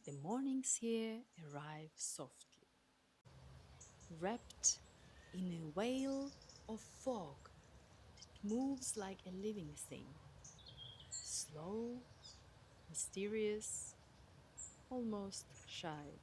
The mornings here arrive softly, wrapped in a veil of fog that moves like a living thing, slow, mysterious, almost shy.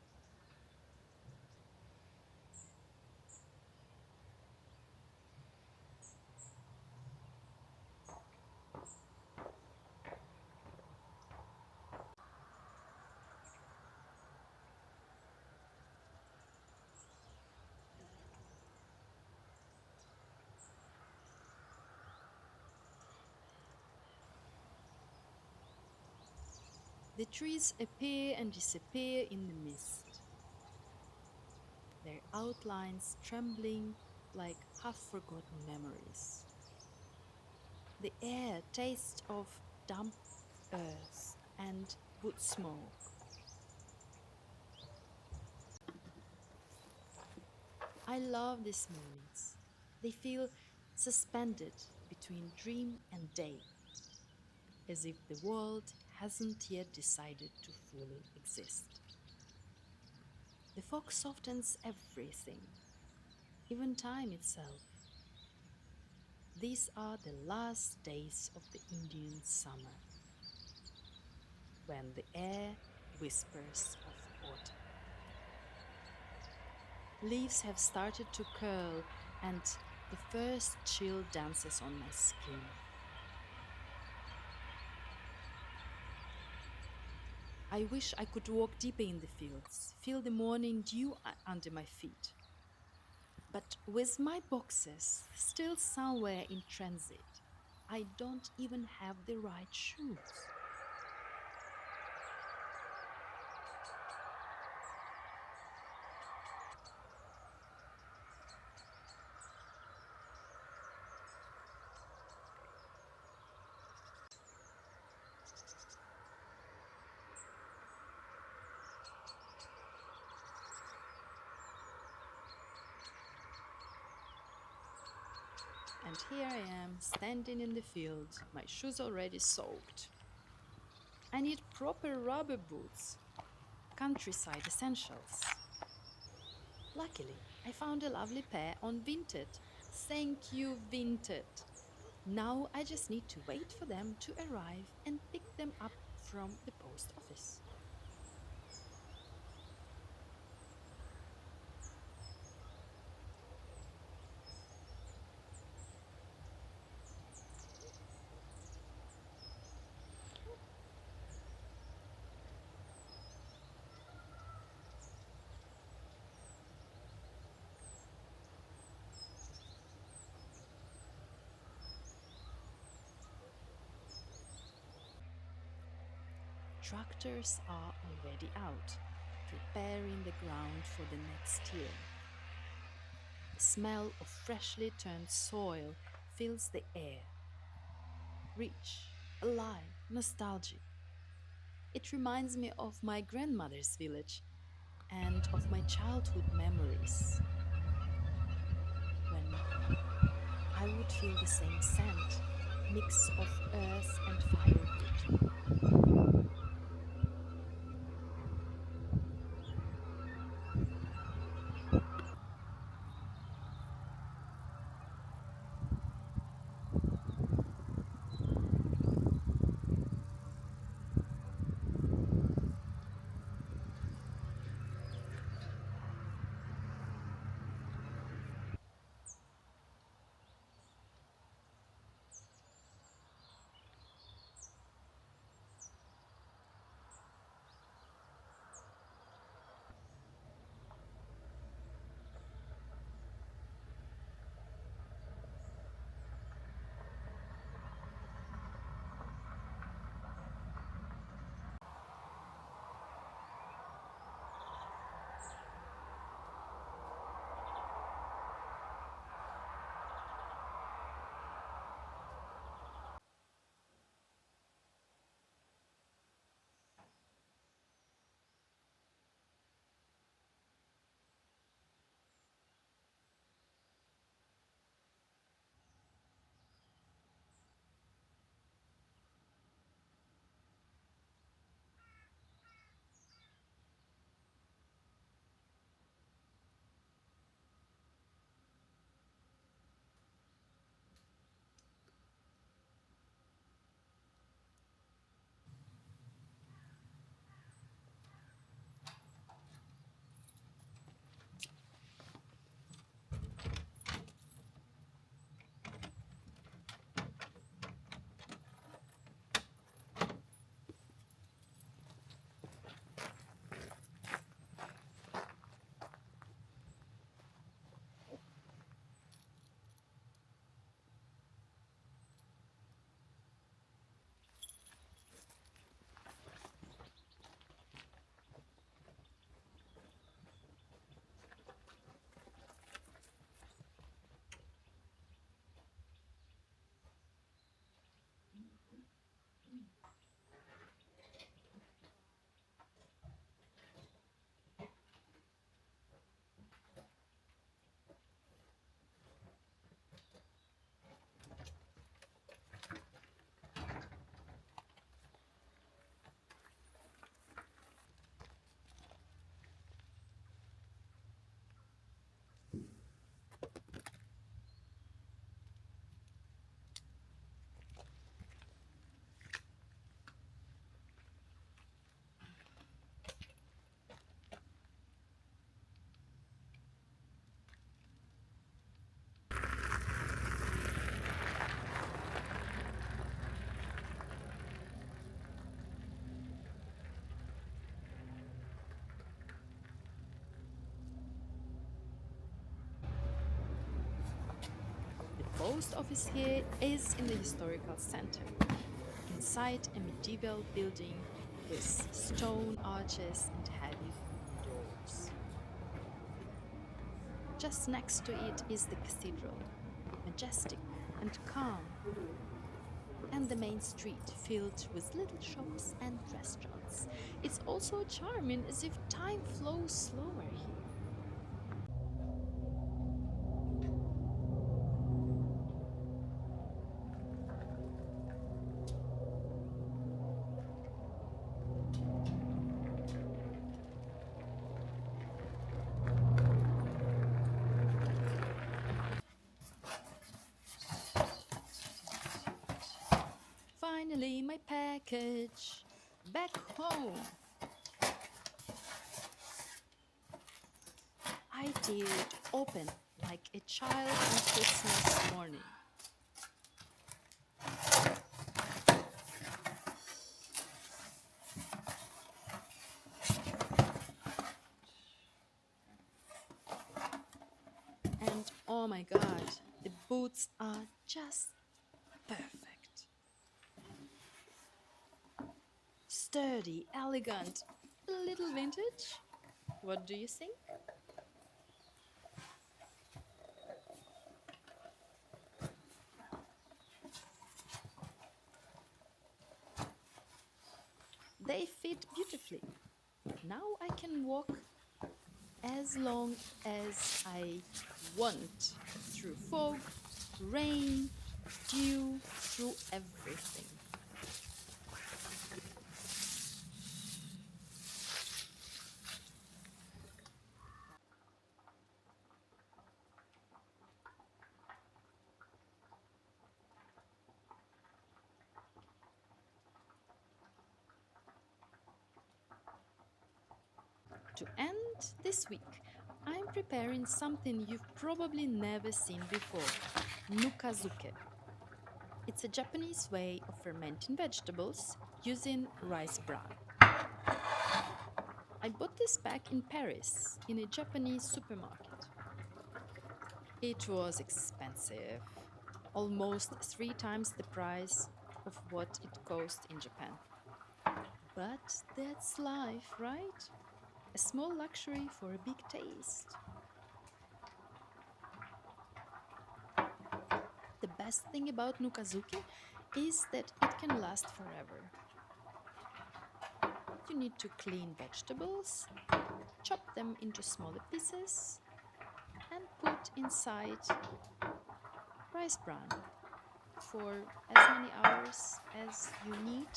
The trees appear and disappear in the mist, their outlines trembling like half forgotten memories. The air tastes of damp earth and wood smoke. I love these mornings. They feel suspended between dream and day, as if the world hasn't yet decided to fully exist. The fog softens everything, even time itself. These are the last days of the Indian summer, when the air whispers of autumn. Leaves have started to curl, and the first chill dances on my skin. I wish I could walk deeper in the fields, feel the morning dew under my feet. But with my boxes still somewhere in transit, I don't even have the right shoes. And here I am, standing in the field, my shoes already soaked. I need proper rubber boots, countryside essentials. Luckily, I found a lovely pair on Vinted. Thank you, Vinted. Now I just need to wait for them to arrive and pick them up from the post office. Tractors are already out, preparing the ground for the next year. The smell of freshly turned soil fills the air, rich, alive, nostalgic. It reminds me of my grandmother's village and of my childhood memories when I would feel the same scent, mix of earth and firewood. post office here is in the historical center, inside a medieval building with stone arches and heavy wooden doors. Just next to it is the cathedral, majestic and calm, and the main street filled with little shops and restaurants. It's also charming, as if time flows slower here. Finally, my package. Back home. I teared open like a child on Christmas morning. And oh my god, the boots are just perfect. Sturdy, elegant, a little vintage. What do you think? They fit beautifully. Now I can walk as long as I want through fog, rain, dew, through everything. To end this week, I'm preparing something you've probably never seen before: Nukazuke. It's a Japanese way of fermenting vegetables using rice bran. I bought this back in Paris in a Japanese supermarket. It was expensive, almost three times the price of what it cost in Japan. But that's life, right? A small luxury for a big taste. The best thing about Nukazuke is that it can last forever. You need to clean vegetables, chop them into smaller pieces, and put inside rice bran for as many hours as you need,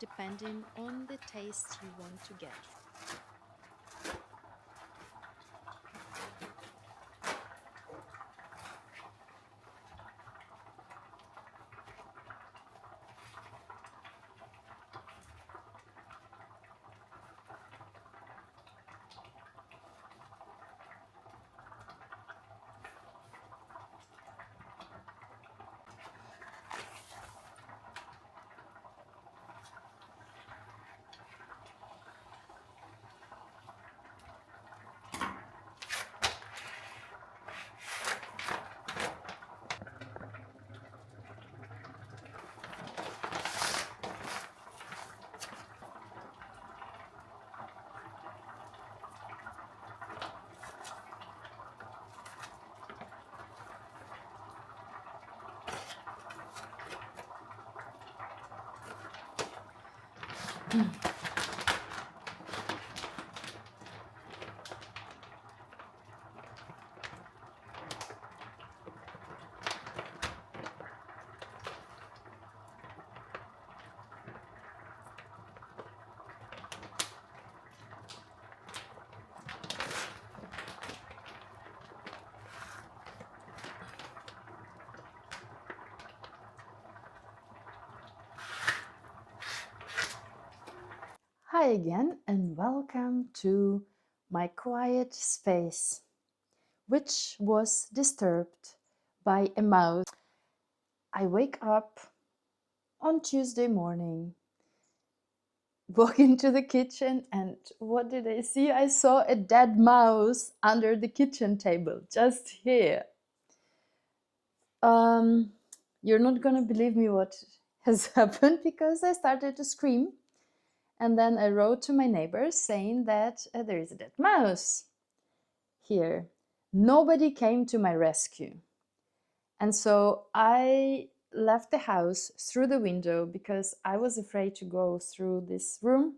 depending on the taste you want to get. Hi again, and welcome to my quiet space, which was disturbed by a mouse. I wake up on Tuesday morning, walk into the kitchen, and what did I see? I saw a dead mouse under the kitchen table, just here. Um, you're not gonna believe me what has happened, because I started to scream, and then I wrote to my neighbors saying that there is a dead mouse here. Nobody came to my rescue. And so I left the house through the window because I was afraid to go through this room,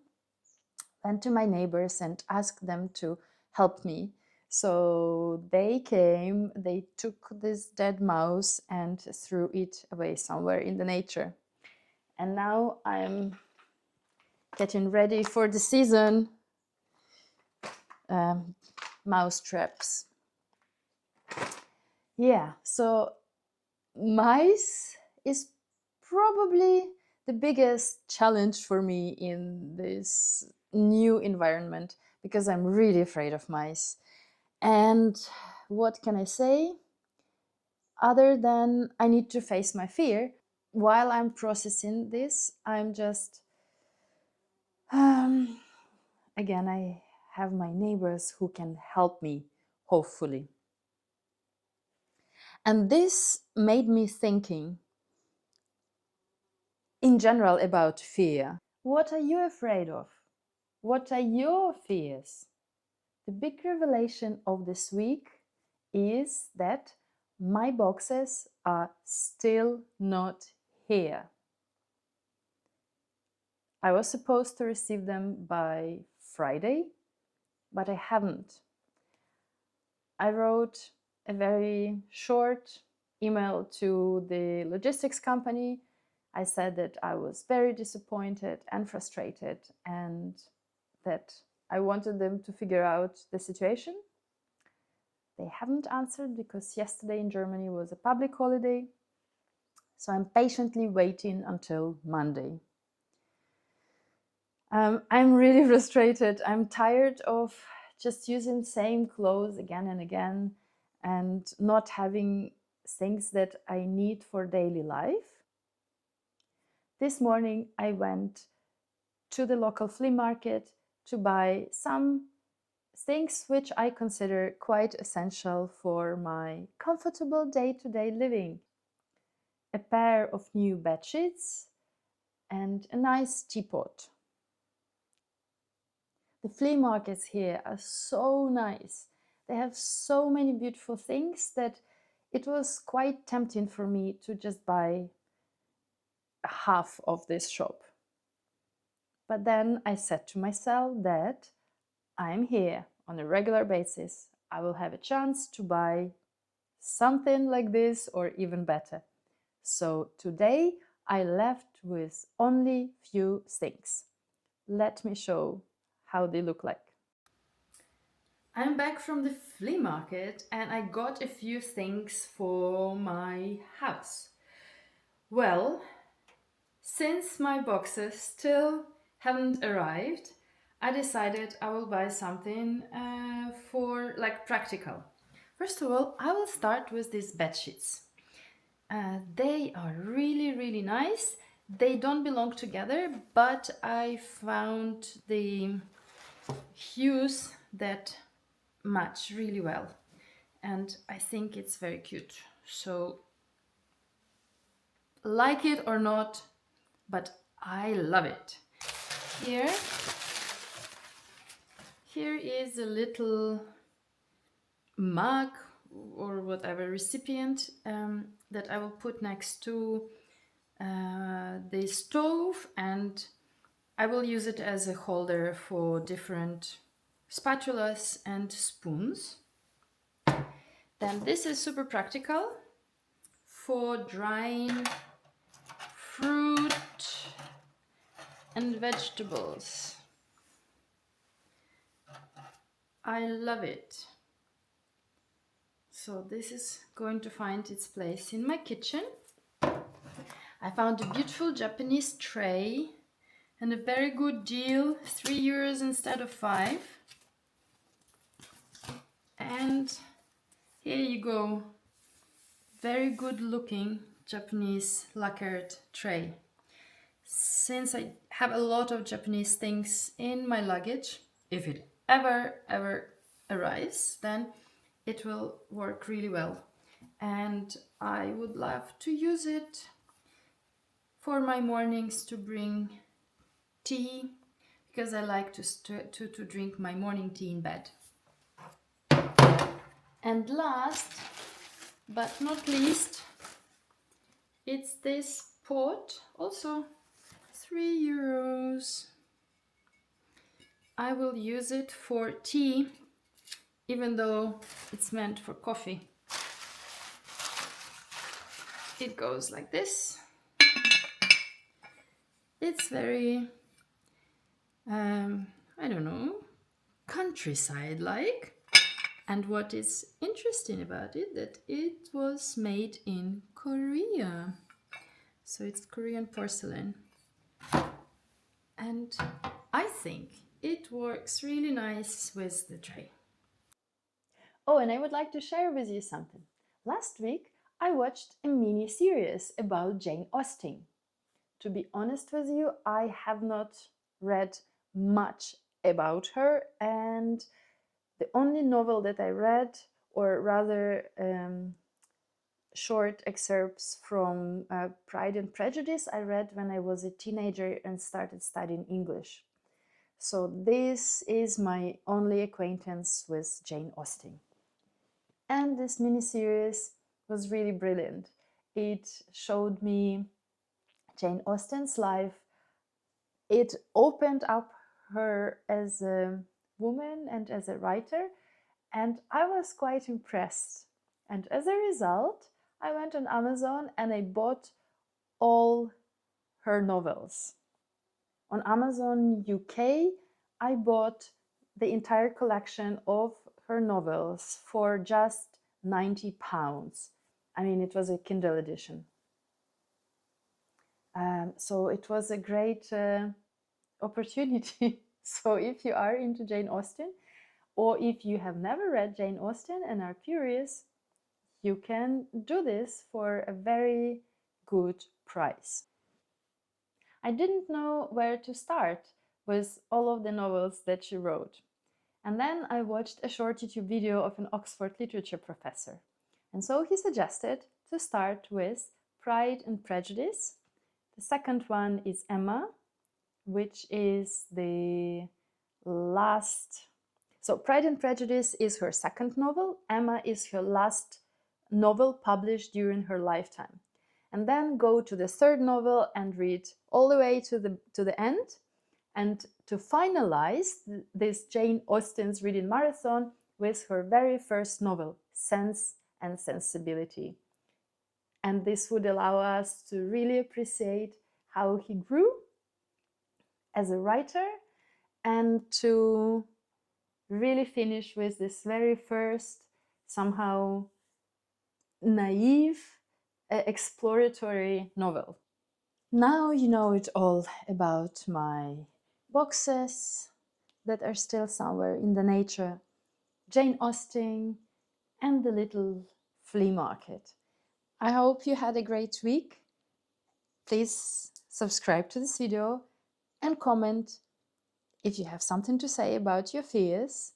went to my neighbors and asked them to help me. So they came, they took this dead mouse and threw it away somewhere in the nature. And now I'm getting ready for the season. Mouse traps. Yeah, so mice is probably the biggest challenge for me in this new environment, because I'm really afraid of mice. And what can I say? Other than I need to face my fear, while I'm processing this, I'm just, again, I have my neighbors who can help me, hopefully. And this made me thinking in general about fear. What are you afraid of? What are your fears? The big revelation of this week is that my boxes are still not here. I was supposed to receive them by Friday, but I haven't. I wrote a very short email to the logistics company. I said that I was very disappointed and frustrated, and that I wanted them to figure out the situation. They haven't answered because yesterday in Germany was a public holiday. So I'm patiently waiting until Monday. I'm really frustrated. I'm tired of just using same clothes again and again and not having things that I need for daily life. This morning I went to the local flea market to buy some things which I consider quite essential for my comfortable day-to-day living. A pair of new bed sheets and a nice teapot. The flea markets here are so nice. They have so many beautiful things that it was quite tempting for me to just buy half of this shop. But then I said to myself that I'm here on a regular basis. I will have a chance to buy something like this or even better. So today I left with only few things. Let me show how they look like. I'm back from the flea market and I got a few things for my house. Well, since my boxes still haven't arrived, I decided I will buy something for like practical. First of all, I will start with these bed sheets. They are really, really nice. They don't belong together, but I found the hues that match really well. And I think it's very cute. So, like it or not, but I love it. Here, here is a little mug or whatever recipient that I will put next to the stove, and I will use it as a holder for different spatulas and spoons. Then this is super practical for drying fruit and vegetables. I love it. So this is going to find its place in my kitchen. I found a beautiful Japanese tray and a very good deal, €3 instead of 5. And here you go, very good looking Japanese lacquered tray. Since I have a lot of Japanese things in my luggage, if it ever arrives, then it will work really well. And I would love to use it for my mornings to bring tea, because I like to drink my morning tea in bed. And last but not least, it's this pot, also €3. I will use it for tea, even though it's meant for coffee. It goes like this. It's very, I don't know, countryside-like. And what is interesting about it, that it was made in Korea. So it's Korean porcelain. And I think it works really nice with the tray. Oh, and I would like to share with you something. Last week, I watched a mini series about Jane Austen. To be honest with you, I have not read much about her, and the only novel that I read, or rather short excerpts from Pride and Prejudice, I read when I was a teenager and started studying English. So this is my only acquaintance with Jane Austen. And this miniseries was really brilliant. It showed me Jane Austen's life. It opened up her as a woman and as a writer, and I was quite impressed. And as a result, I went on Amazon and I bought all her novels. On Amazon UK, I bought the entire collection of her novels for just £90. I mean, it was a Kindle edition. So it was a great opportunity. So if you are into Jane Austen, or if you have never read Jane Austen and are curious, you can do this for a very good price. I didn't know where to start with all of the novels that she wrote. And then I watched a short YouTube video of an Oxford literature professor. And so he suggested to start with Pride and Prejudice. The second one is Emma, which is the last. So Pride and Prejudice is her second novel. Emma is her last novel published during her lifetime. And then go to the third novel and read all the way to the end. And to finalize this Jane Austen's reading marathon with her very first novel, Sense and Sensibility. And this would allow us to really appreciate how he grew as a writer, and to really finish with this very first, somehow naive, exploratory novel. Now you know it all about my boxes that are still somewhere in the nature, Jane Austen, and the little flea market. I hope you had a great week. Please subscribe to this video and comment if you have something to say about your fears,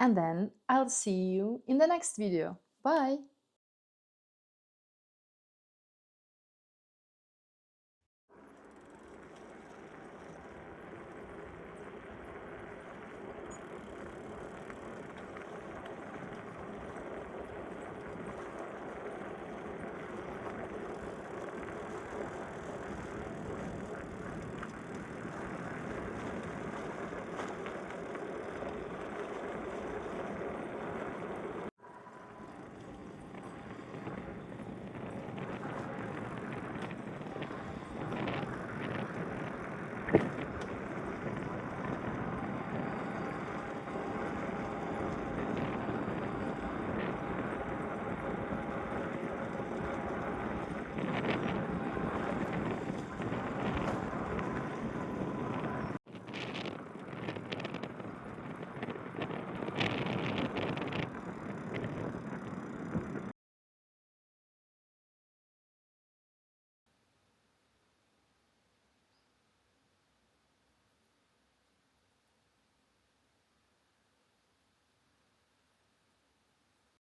and then I'll see you in the next video. Bye!